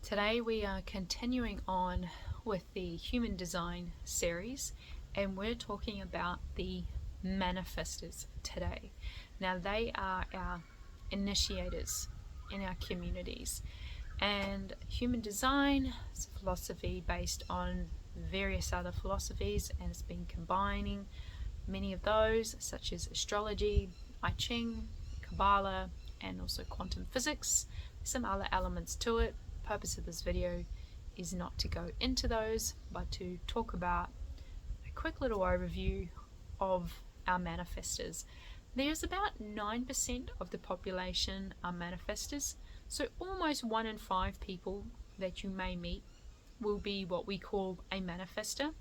Today we are continuing on with the Human Design series, and we're talking about the manifestors today. Now they are our initiators in our communities, and Human Design is a philosophy based on various other philosophies, and it's been combining many of those such as astrology, I Ching, Kabbalah, and also quantum physics. Some other elements to it. The purpose of this video is not to go into those, but to talk about a quick little overview of our manifestors. There's about 9% of the population are manifestors, so almost 1 in 5 people that you may meet will be what we call a manifestor.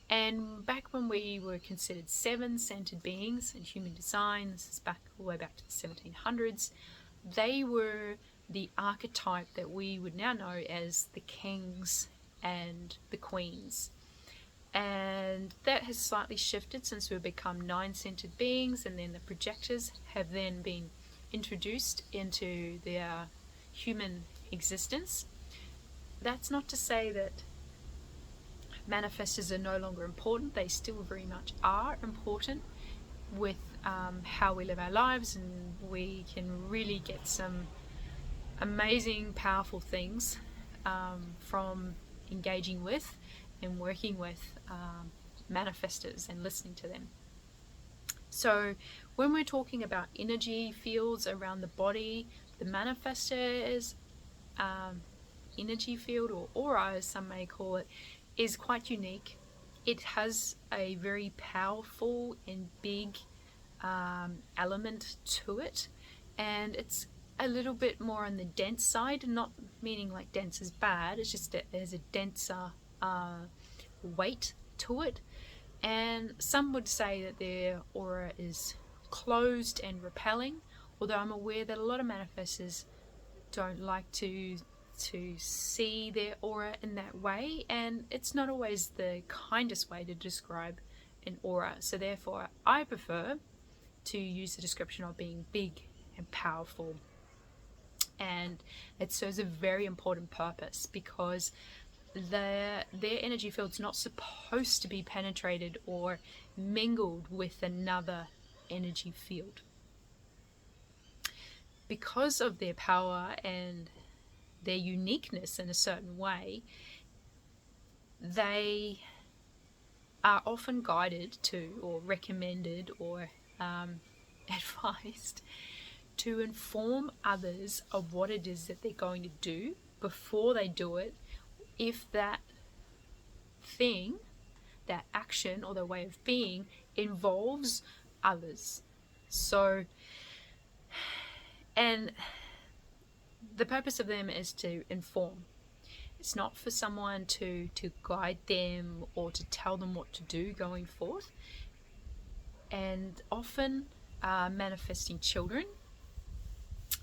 And back when we were considered 7-centered beings in Human Design, this is back all the way back to the 1700s, they were the archetype that we would now know as the kings and the queens. And that has slightly shifted since we've become 9-centered beings, and then the projectors have then been introduced into their human existence. That's not to say that manifestors are no longer important. They still very much are important with how we live our lives, and we can really get some amazing, powerful things from engaging with and working with manifestors and listening to them. So when we're talking about energy fields around the body, the manifestor's energy field, or aura as some may call it, is quite unique. It has a very powerful and big element to it, and it's a little bit more on the dense side, not meaning like dense is bad, it's just that there's a denser weight to it. And some would say that their aura is closed and repelling, although I'm aware that a lot of manifestors don't like to see their aura in that way, and it's not always the kindest way to describe an aura. So therefore I prefer to use the description of being big and powerful, and it serves a very important purpose because their energy field's not supposed to be penetrated or mingled with another energy field. Because of their power and their uniqueness in a certain way, they are often guided to, or recommended, or advised to inform others of what it is that they're going to do before they do it, if that thing, that action or their way of being involves others. So, and the purpose of them is to inform. It's not for someone to guide them or to tell them what to do going forth. And often manifesting children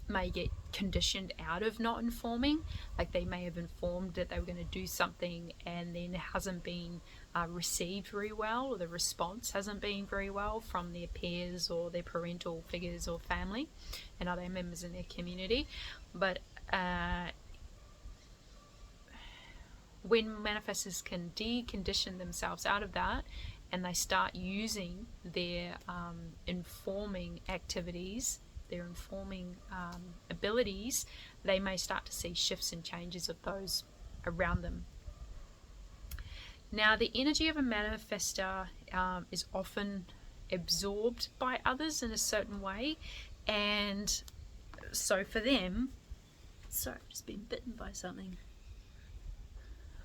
may get conditioned out of not informing. Like they may have informed that they were going to do something, and then it hasn't been received very well, or the response hasn't been very well from their peers or their parental figures or family and other members in their community. But when manifestors can decondition themselves out of that, and they start using their informing activities, their informing abilities, they may start to see shifts and changes of those around them. Now, the energy of a manifestor is often absorbed by others in a certain way, and so for them, sorry, I've just been bitten by something.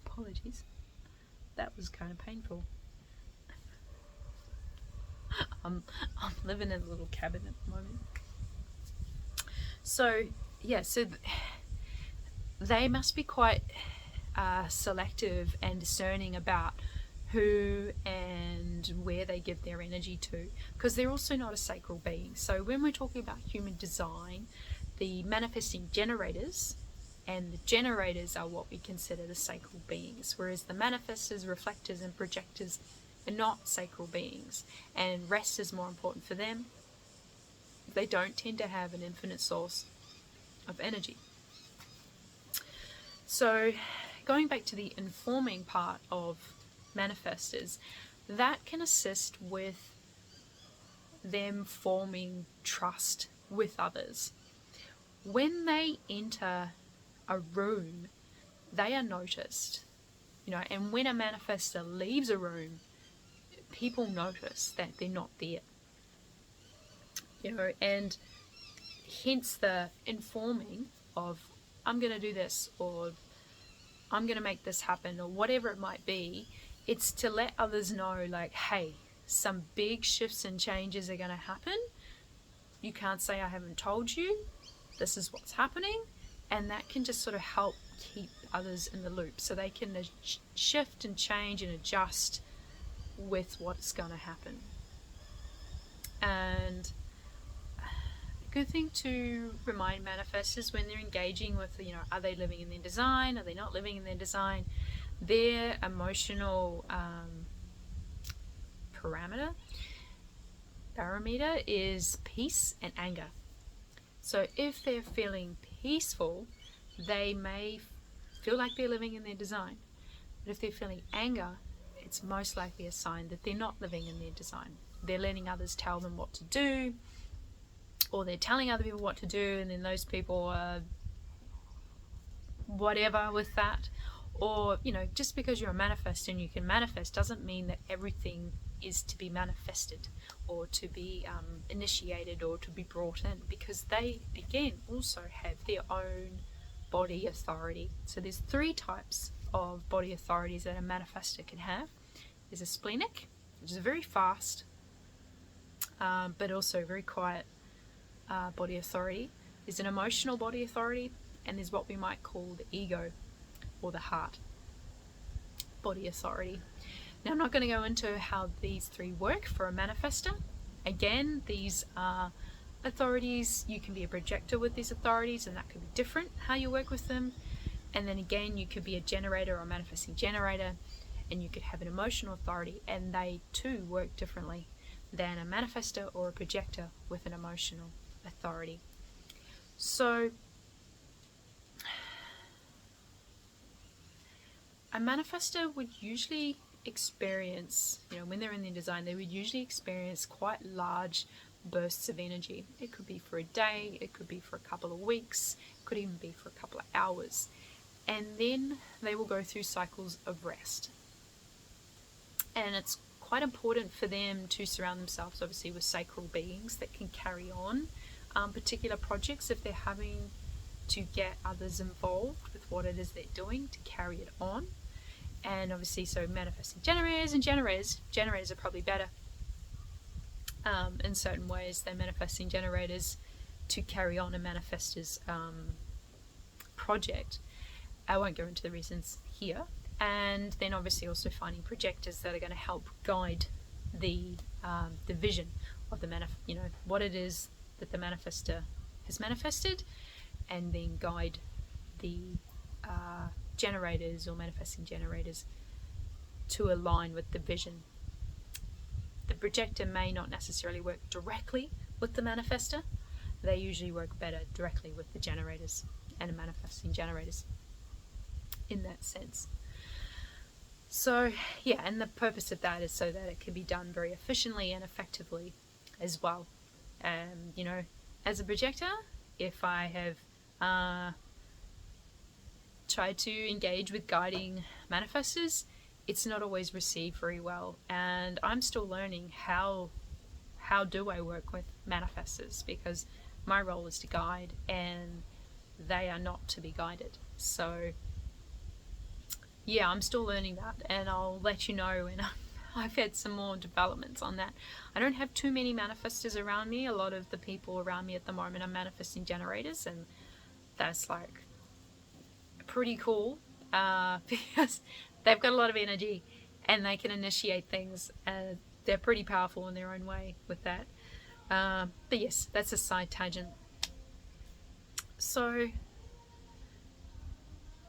Apologies. That was kind of painful. I'm living in a little cabin at the moment. So yeah, so they must be quite selective and discerning about who and where they give their energy to, because they're also not a sacral being. So when we're talking about human design, the manifesting generators and the generators are what we consider the sacral beings, whereas the manifestors, reflectors and projectors are not sacral beings, and rest is more important for them. They don't tend to have an infinite source of energy. So going back to the informing part of manifestors, that can assist with them forming trust with others. When they enter a room, they are noticed, and when a manifestor leaves a room, people notice that they're not there, and hence the informing of, I'm going to do this, or I'm going to make this happen, or whatever it might be. It's to let others know, like, hey, some big shifts and changes are going to happen. You can't say I haven't told you. This is what's happening. And that can just sort of help keep others in the loop, so they can shift and change and adjust with what's going to happen. And a good thing to remind manifestors when they're engaging with, are they living in their design? Are they not living in their design? Their emotional barometer is peace and anger. So if they're feeling peaceful, they may feel like they're living in their design. But if they're feeling anger, it's most likely a sign that they're not living in their design. They're letting others tell them what to do, or they're telling other people what to do, and then those people are whatever with that. Or, just because you're a manifestor and you can manifest doesn't mean that everything is to be manifested or to be initiated or to be brought in, because they, again, also have their own body authority. So there's 3 types of body authorities that a manifestor can have. There's a splenic, which is very fast, but also very quiet body authority. There's an emotional body authority, and there's what we might call the ego or the heart body authority. Now, I'm not going to go into how these 3 work for a manifestor. Again, these are authorities. You can be a projector with these authorities, and that could be different how you work with them. And then again, you could be a generator or a manifesting generator, and you could have an emotional authority, and they too work differently than a manifestor or a projector with an emotional authority. So a manifestor would usually experience, when they're in their design, they would usually experience quite large bursts of energy. It could be for a day, it could be for a couple of weeks, it could even be for a couple of hours. And then they will go through cycles of rest. And it's quite important for them to surround themselves, obviously, with sacral beings that can carry on particular projects if they're having to get others involved with what it is they're doing to carry it on. And obviously, so manifesting generators are probably better in certain ways than manifesting generators to carry on a manifestor's project. I won't go into the reasons here. And then obviously also finding projectors that are going to help guide the vision of the what it is that the manifestor has manifested, and then guide the generators or manifesting generators to align with the vision. The projector may not necessarily work directly with the manifestor. They usually work better directly with the generators and the manifesting generators in that sense. So yeah, and the purpose of that is so that it can be done very efficiently and effectively as well. As a projector, if I have tried to engage with guiding manifestors, it's not always received very well, and I'm still learning how do I work with manifestors, because my role is to guide and they are not to be guided. So yeah, I'm still learning that, and I'll let you know when I've had some more developments on that. I don't have too many manifestors around me. A lot of the people around me at the moment are manifesting generators, and that's like pretty cool because they've got a lot of energy and they can initiate things. They're pretty powerful in their own way with that. But yes, that's a side tangent. So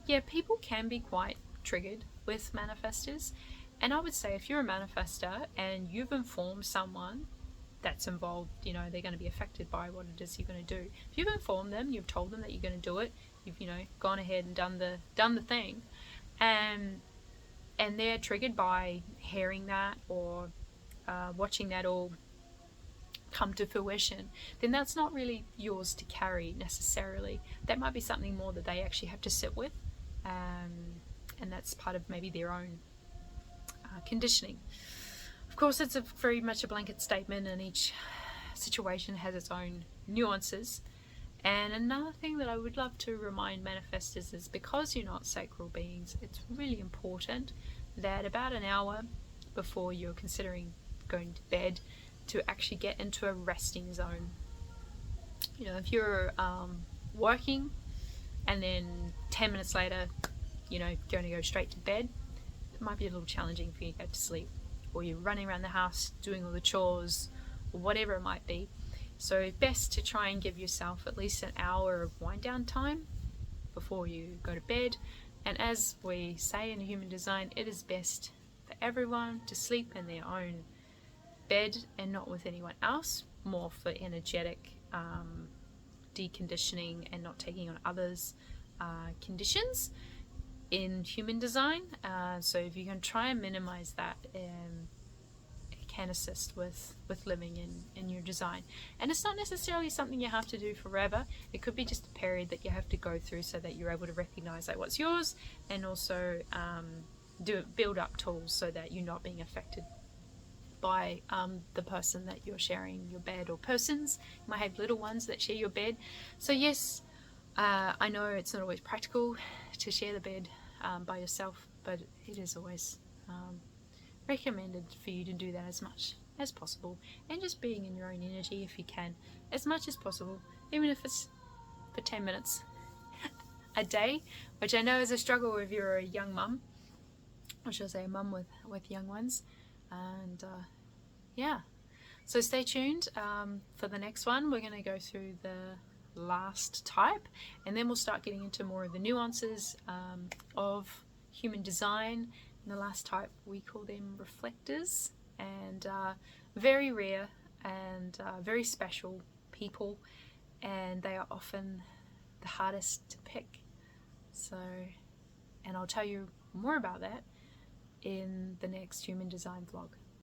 yeah, people can be quite triggered with manifestors, and I would say if you're a manifestor and you've informed someone that's involved. You know, they're going to be affected by what it is you're going to do. If you've informed them, you've told them that you're going to do it, you've, you know, gone ahead and done the thing, and they're triggered by hearing that or watching that all come to fruition, then that's not really yours to carry necessarily. That might be something more that they actually have to sit with, and that's part of maybe their own conditioning. Of course, it's very much a blanket statement, and each situation has its own nuances. And another thing that I would love to remind manifestors is, because you're not sacral beings, it's really important that about an hour before you're considering going to bed, to actually get into a resting zone. You know, if you're working and then 10 minutes later, you know, going to go straight to bed, it might be a little challenging for you to go to sleep. Or you're running around the house doing all the chores, or whatever it might be. So best to try and give yourself at least an hour of wind down time before you go to bed. And as we say in Human Design, it is best for everyone to sleep in their own bed and not with anyone else, more for energetic deconditioning and not taking on others' conditions in Human Design. So if you can try and minimize that, it can assist with living in your design. And it's not necessarily something you have to do forever. It could be just a period that you have to go through so that you're able to recognize like what's yours, and also build up tools so that you're not being affected by the person that you're sharing your bed, or persons. You might have little ones that share your bed. So yes, I know it's not always practical to share the bed by yourself, but it is always recommended for you to do that as much as possible, and just being in your own energy if you can, as much as possible, even if it's for 10 minutes a day, which I know is a struggle if you're a young mum, or should I say a mum with young ones. And yeah, so stay tuned for the next one. We're going to go through the last type, and then we'll start getting into more of the nuances of human design. And the last type, we call them reflectors, and very rare and very special people, and they are often the hardest to pick. So, and I'll tell you more about that in the next Human Design vlog.